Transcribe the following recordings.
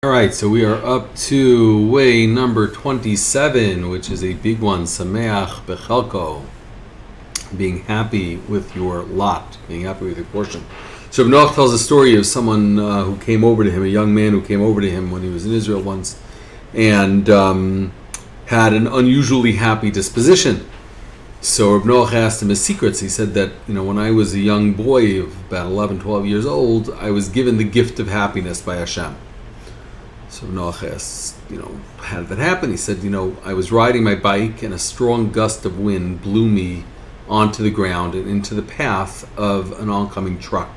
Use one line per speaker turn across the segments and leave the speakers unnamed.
All right, so we are up to way number 27, which is a big one, Sameach Bechalko, being happy with your lot, being happy with your portion. So Ibn Noach tells a story of someone who came over to him, a young man who came over to him when he was in Israel once, and had an unusually happy disposition. So Ibn Noach asked him his secrets. He said that, when I was a young boy of about 11, 12 years old, I was given the gift of happiness by Hashem. So Noach asked, how did that happen? He said, I was riding my bike and a strong gust of wind blew me onto the ground and into the path of an oncoming truck.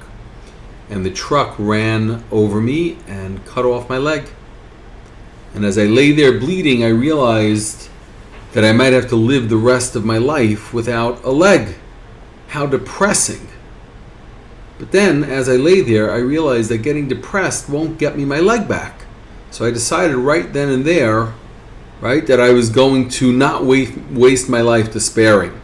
And the truck ran over me and cut off my leg. And as I lay there bleeding, I realized that I might have to live the rest of my life without a leg. How depressing. But then, as I lay there, I realized that getting depressed won't get me my leg back. So I decided right then and there, that I was going to not waste my life despairing.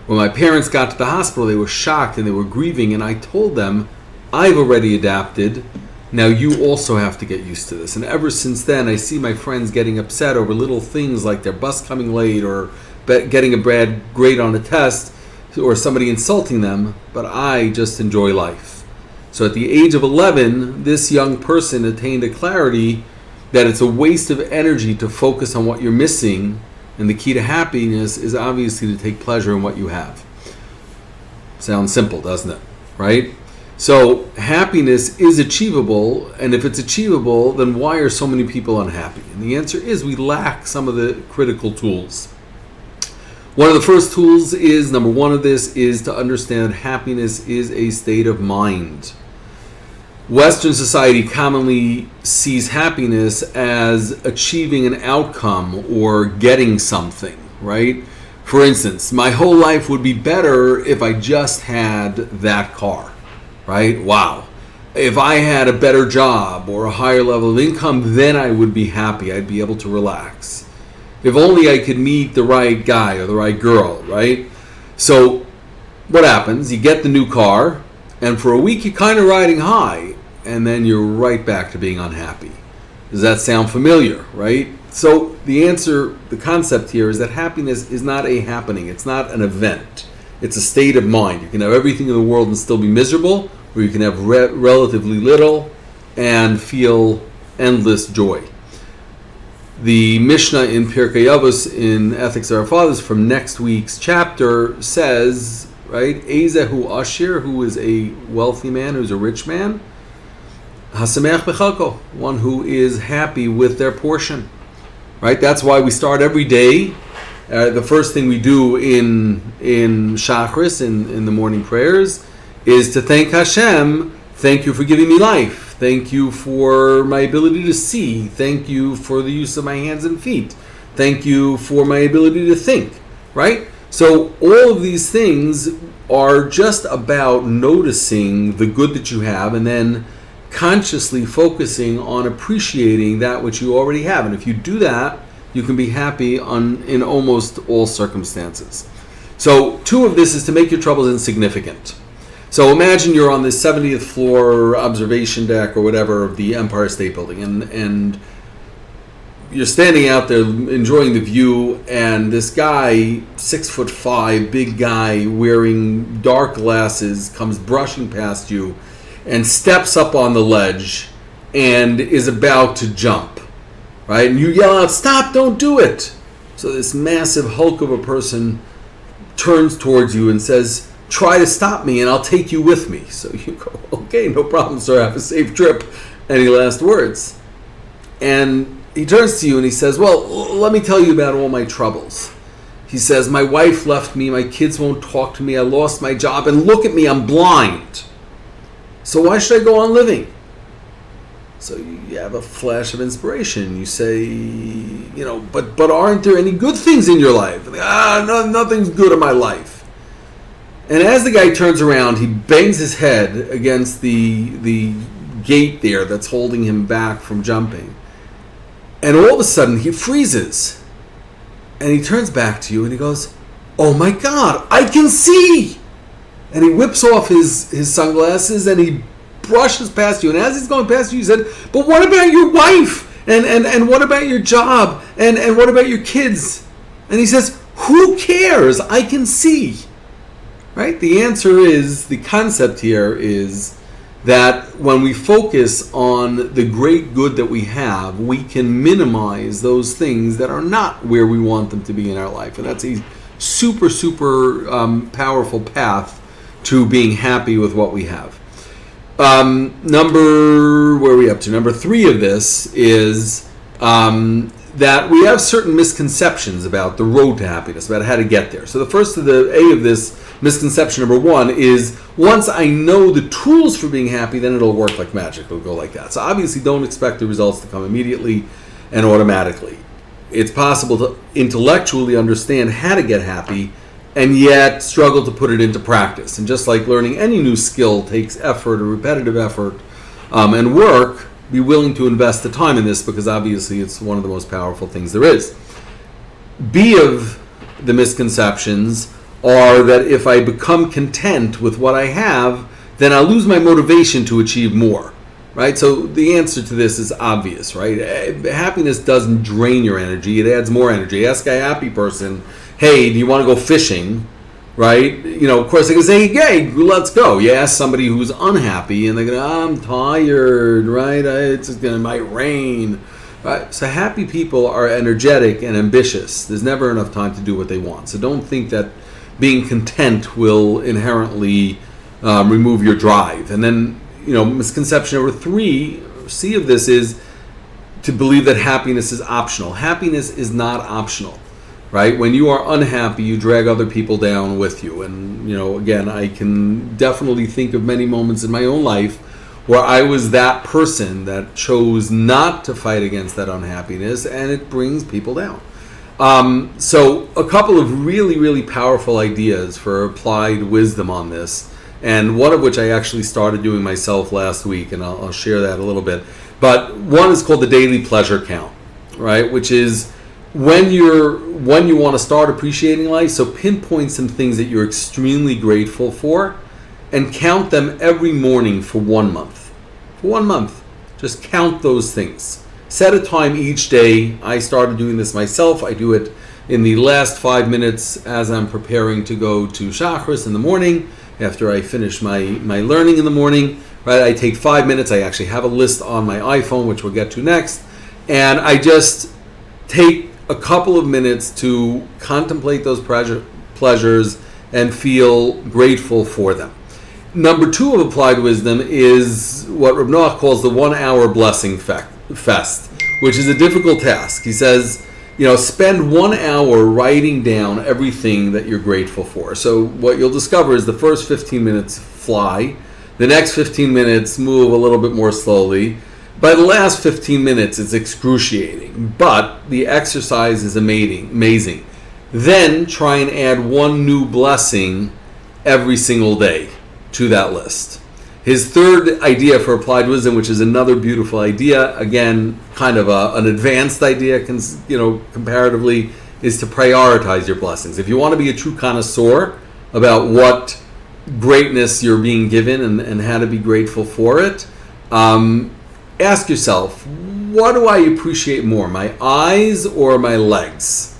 When my parents got to the hospital, they were shocked and they were grieving, and I told them, I've already adapted, now you also have to get used to this. And ever since then, I see my friends getting upset over little things like their bus coming late or getting a bad grade on a test or somebody insulting them, but I just enjoy life. So at the age of 11, this young person attained a clarity that it's a waste of energy to focus on what you're missing, and the key to happiness is obviously to take pleasure in what you have. Sounds simple, doesn't it? Right? So happiness is achievable, and if it's achievable, then why are so many people unhappy? And the answer is we lack some of the critical tools. One of the first tools is, number one of this, is to understand that happiness is a state of mind. Western society commonly sees happiness as achieving an outcome or getting something, right? For instance, my whole life would be better if I just had that car, right? Wow. If I had a better job or a higher level of income, then I would be happy. I'd be able to relax. If only I could meet the right guy or the right girl, right? So what happens? You get the new car, and for a week you're kind of riding high, and then you're right back to being unhappy. Does that sound familiar, right? So the answer, the concept here is that happiness is not a happening. It's not an event. It's a state of mind. You can have everything in the world and still be miserable, or you can have relatively little and feel endless joy. The Mishnah in Pirkei Avos in Ethics of Our Fathers from next week's chapter says, right, Ezehu Ashir, who is a wealthy man, who's a rich man, Hasameach Bechalko, one who is happy with their portion. Right? That's why we start every day. The first thing we do in Shachris, in the morning prayers, is to thank Hashem. Thank you for giving me life. Thank you for my ability to see. Thank you for the use of my hands and feet. Thank you for my ability to think. Right? So all of these things are just about noticing the good that you have and then consciously focusing on appreciating that which you already have. And if you do that, you can be happy in almost all circumstances. So two of this is to make your troubles insignificant. So imagine you're on the 70th floor observation deck or whatever of the Empire State Building, and you're standing out there enjoying the view, and this guy, 6'5", big guy wearing dark glasses, comes brushing past you and steps up on the ledge and is about to jump, right? And you yell out, "Stop, don't do it!" So this massive hulk of a person turns towards you and says, "Try to stop me and I'll take you with me." So you go, "Okay, no problem, sir, have a safe trip." Any last words? And he turns to you and he says, "Well, let me tell you about all my troubles." He says, "My wife left me, my kids won't talk to me, I lost my job, and look at me, I'm blind. So why should I go on living?" So you have a flash of inspiration. You say, but aren't there any good things in your life? No, nothing's good in my life. And as the guy turns around, he bangs his head against the gate there that's holding him back from jumping. And all of a sudden, he freezes. And he turns back to you and he goes, "Oh my God, I can see!" And he whips off his sunglasses and he brushes past you. And as he's going past you, he said, but what about your wife? And what about your job? And what about your kids? And he says, who cares? I can see. Right? The answer is, the concept here is that when we focus on the great good that we have, we can minimize those things that are not where we want them to be in our life. And that's a super, super powerful path to being happy with what we have. Where are we up to? Number 3 of this is that we have certain misconceptions about the road to happiness, about how to get there. So the first of the A of this misconception, number 1, is once I know the tools for being happy, then it'll work like magic. It'll go like that. So obviously don't expect the results to come immediately and automatically. It's possible to intellectually understand how to get happy and yet struggle to put it into practice. And just like learning any new skill takes effort or repetitive effort and work, be willing to invest the time in this, because obviously it's one of the most powerful things there is. B of the misconceptions are that if I become content with what I have, then I'll lose my motivation to achieve more. Right? So the answer to this is obvious, right? Happiness doesn't drain your energy, it adds more energy. Ask a happy person, hey, do you want to go fishing? Right? You know, of course they can say, hey, let's go. You ask somebody who's unhappy and they're going, I'm tired, right? It might rain. Right? So happy people are energetic and ambitious. There's never enough time to do what they want. So don't think that being content will inherently remove your drive. And then, misconception number 3, C of this, is to believe that happiness is optional. Happiness is not optional. Right? When you are unhappy, you drag other people down with you. And, again, I can definitely think of many moments in my own life where I was that person that chose not to fight against that unhappiness, and it brings people down. So a couple of really, really powerful ideas for applied wisdom on this, and one of which I actually started doing myself last week, and I'll share that a little bit. But one is called the daily pleasure count, right? Which is when you want to start appreciating life, so pinpoint some things that you're extremely grateful for and count them every morning for 1 month. For 1 month, just count those things. Set a time each day. I started doing this myself. I do it in the last 5 minutes as I'm preparing to go to Shachris in the morning, after I finish my learning in the morning. Right? I take 5 minutes. I actually have a list on my iPhone, which we'll get to next. And I just take a couple of minutes to contemplate those pleasures and feel grateful for them. Number 2 of applied wisdom is what Reb Noach calls the 1 hour blessing fest, which is a difficult task. He says, spend 1 hour writing down everything that you're grateful for. So what you'll discover is the first 15 minutes fly, the next 15 minutes move a little bit more slowly. By the last 15 minutes, it's excruciating, but the exercise is amazing. Then try and add 1 new blessing every single day to that list. His third idea for applied wisdom, which is another beautiful idea, again, kind of an advanced idea, comparatively, is to prioritize your blessings. If you want to be a true connoisseur about what greatness you're being given and how to be grateful for it, ask yourself, what do I appreciate more, my eyes or my legs?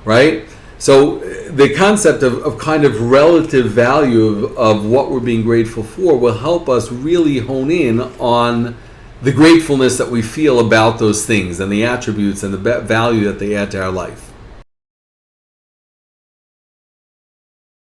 Right? So the concept of kind of relative value of what we're being grateful for will help us really hone in on the gratefulness that we feel about those things and the attributes and the value that they add to our life.